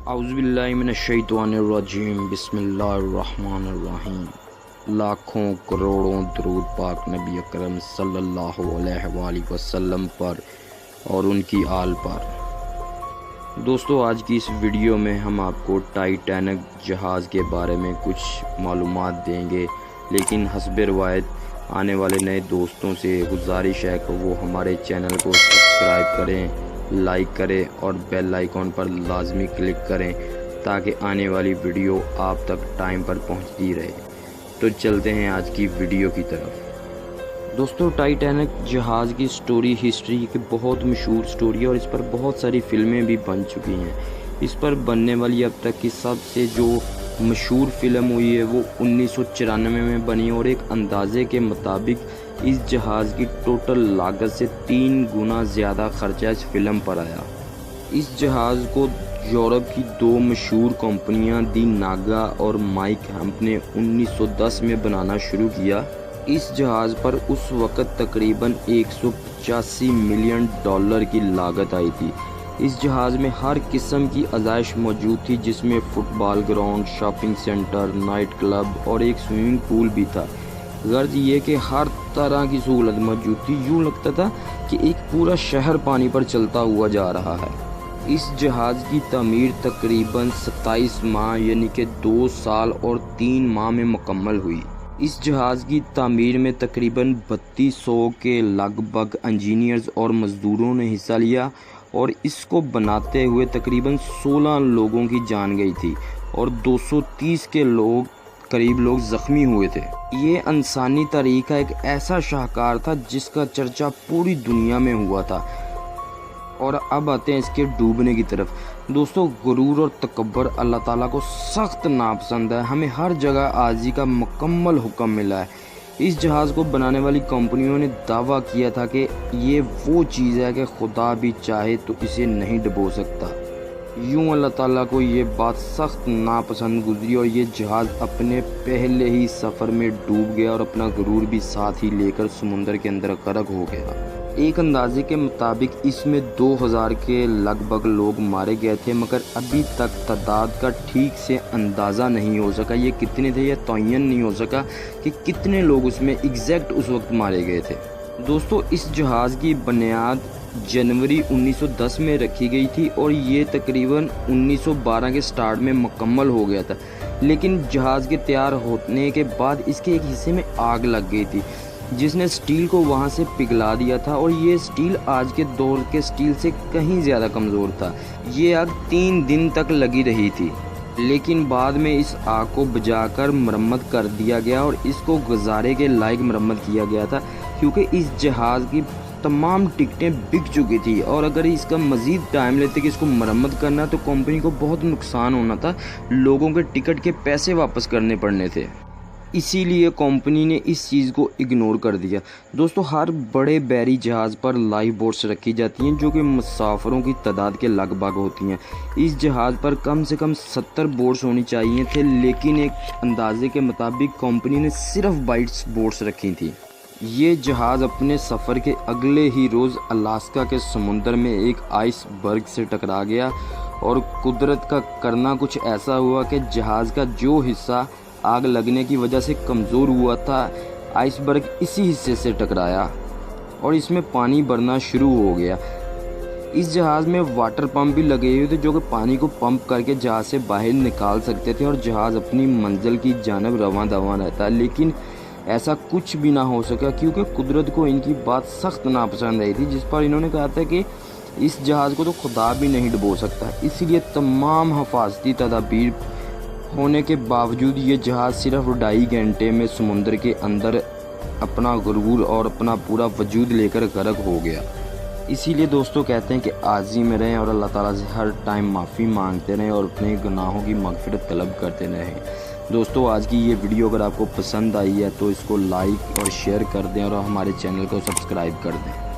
اعوذ باللہ من الشیطان الرجیم، بسم اللہ الرحمن الرحیم۔ لاکھوں کروڑوں درود پاک نبی اکرم صلی اللہ علیہ وآلہ وسلم پر اور ان کی آل پر۔ دوستو، آج کی اس ویڈیو میں ہم آپ کو ٹائٹینک جہاز کے بارے میں کچھ معلومات دیں گے، لیکن حسب روایت آنے والے نئے دوستوں سے گزارش ہے کہ وہ ہمارے چینل کو سبسکرائب کریں، لائک کریں اور بیل آئیکن پر لازمی کلک کریں تاکہ آنے والی ویڈیو آپ تک ٹائم پر پہنچتی رہے۔ تو چلتے ہیں آج کی ویڈیو کی طرف۔ دوستو، ٹائٹینک جہاز کی سٹوری ہسٹری کی بہت مشہور سٹوری ہے اور اس پر بہت ساری فلمیں بھی بن چکی ہیں۔ اس پر بننے والی اب تک کی سب سے جو مشہور فلم ہوئی ہے وہ 1994 میں بنی اور ایک اندازے کے مطابق اس جہاز کی ٹوٹل لاگت سے 3 گنا زیادہ خرچہ اس فلم پر آیا۔ اس جہاز کو یورپ کی 2 مشہور کمپنیاں دی ناگا اور مائک ہیمپ نے 1910 میں بنانا شروع کیا۔ اس جہاز پر اس وقت تقریباً $185 ملین کی لاگت آئی تھی۔ اس جہاز میں ہر قسم کی آزائش موجود تھی، جس میں football ground, shopping centre, night club اور ایک سوئمنگ پول بھی تھا۔ غرض یہ کہ ہر طرح کی سہولت موجود تھی، یوں لگتا تھا کہ ایک پورا شہر پانی پر چلتا ہوا جا رہا ہے۔ اس جہاز کی تعمیر تقریباً 27 ماہ یعنی کہ 2 سال اور 3 ماہ میں مکمل ہوئی۔ اس جہاز کی تعمیر میں تقریباً 3200 کے لگ بھگ انجینئرز اور مزدوروں نے حصہ لیا اور اس کو بناتے ہوئے تقریباً 16 لوگوں کی جان گئی تھی اور 230 کے قریب لوگ زخمی ہوئے تھے۔ یہ انسانی تاریخ کا ایک ایسا شاہکار تھا جس کا چرچا پوری دنیا میں ہوا تھا۔ اور اب آتے ہیں اس کے ڈوبنے کی طرف۔ دوستو، غرور اور تکبر اللہ تعالیٰ کو سخت ناپسند ہے۔ ہمیں ہر جگہ عاجزی کا مکمل حکم ملا ہے۔ اس جہاز کو بنانے والی کمپنیوں نے دعویٰ کیا تھا کہ یہ وہ چیز ہے کہ خدا بھی چاہے تو اسے نہیں ڈبو سکتا۔ یوں اللہ تعالیٰ کو یہ بات سخت ناپسند گزری اور یہ جہاز اپنے پہلے ہی سفر میں ڈوب گیا اور اپنا غرور بھی ساتھ ہی لے کر سمندر کے اندر غرق ہو گیا۔ ایک اندازے کے مطابق اس میں 2000 کے لگ بھگ لوگ مارے گئے تھے، مگر ابھی تک تعداد کا ٹھیک سے اندازہ نہیں ہو سکا یہ کتنے تھے، یہ تعین نہیں ہو سکا کہ کتنے لوگ اس میں ایگزیکٹ اس وقت مارے گئے تھے۔ دوستو، اس جہاز کی بنیاد جنوری 1910 میں رکھی گئی تھی اور یہ تقریباً 1912 کے سٹارٹ میں مکمل ہو گیا تھا، لیکن جہاز کے تیار ہونے کے بعد اس کے ایک حصے میں آگ لگ گئی تھی جس نے سٹیل کو وہاں سے پگھلا دیا تھا اور یہ سٹیل آج کے دور کے سٹیل سے کہیں زیادہ کمزور تھا۔ یہ آگ 3 دن تک لگی رہی تھی، لیکن بعد میں اس آگ کو بجھا کر مرمت کر دیا گیا اور اس کو گزارے کے لائق مرمت کیا گیا تھا، کیونکہ اس جہاز کی تمام ٹکٹیں بک چکی تھی اور اگر اس کا مزید ٹائم لیتے کہ اس کو مرمت کرنا تو کمپنی کو بہت نقصان ہونا تھا، لوگوں کے ٹکٹ کے پیسے واپس کرنے پڑنے تھے۔ اسی لیے کمپنی نے اس چیز کو اگنور کر دیا۔ دوستو، ہر بڑے بحری جہاز پر لائف بوٹس رکھی جاتی ہیں جو کہ مسافروں کی تعداد کے لگ بھگ ہوتی ہیں۔ اس جہاز پر کم سے کم 70 بوٹس ہونی چاہیے تھے، لیکن ایک اندازے کے مطابق کمپنی نے صرف 22 بوٹس رکھی تھیں۔ یہ جہاز اپنے سفر کے اگلے ہی روز الاسکا کے سمندر میں ایک آئس برگ سے ٹکرا گیا اور قدرت کا کرنا کچھ ایسا ہوا کہ جہاز کا جو حصہ آگ لگنے کی وجہ سے کمزور ہوا تھا، آئس برگ اسی حصے سے ٹکرایا اور اس میں پانی بھرنا شروع ہو گیا۔ اس جہاز میں واٹر پمپ بھی لگے ہوئے تھے جو کہ پانی کو پمپ کر کے جہاز سے باہر نکال سکتے تھے اور جہاز اپنی منزل کی جانب رواں دواں رہتا، لیکن ایسا کچھ بھی نہ ہو سکا کیونکہ قدرت کو ان کی بات سخت ناپسند آئی تھی، جس پر انہوں نے کہا تھا کہ اس جہاز کو تو خدا بھی نہیں ڈبو سکتا۔ اسی لیے تمام حفاظتی تدابیر ہونے کے باوجود یہ جہاز صرف 2.5 گھنٹے میں سمندر کے اندر اپنا غرور اور اپنا پورا وجود لے کر غرق ہو گیا۔ اسی لیے دوستوں کہتے ہیں کہ عاجزی میں رہیں اور اللہ تعالیٰ سے ہر ٹائم معافی مانگتے رہیں اور اپنے گناہوں کی مغفرت طلب کرتے رہیں۔ دوستو، آج کی یہ ویڈیو اگر آپ کو پسند آئی ہے تو اس کو لائک اور شیئر کر دیں اور ہمارے چینل کو سبسکرائب کر دیں۔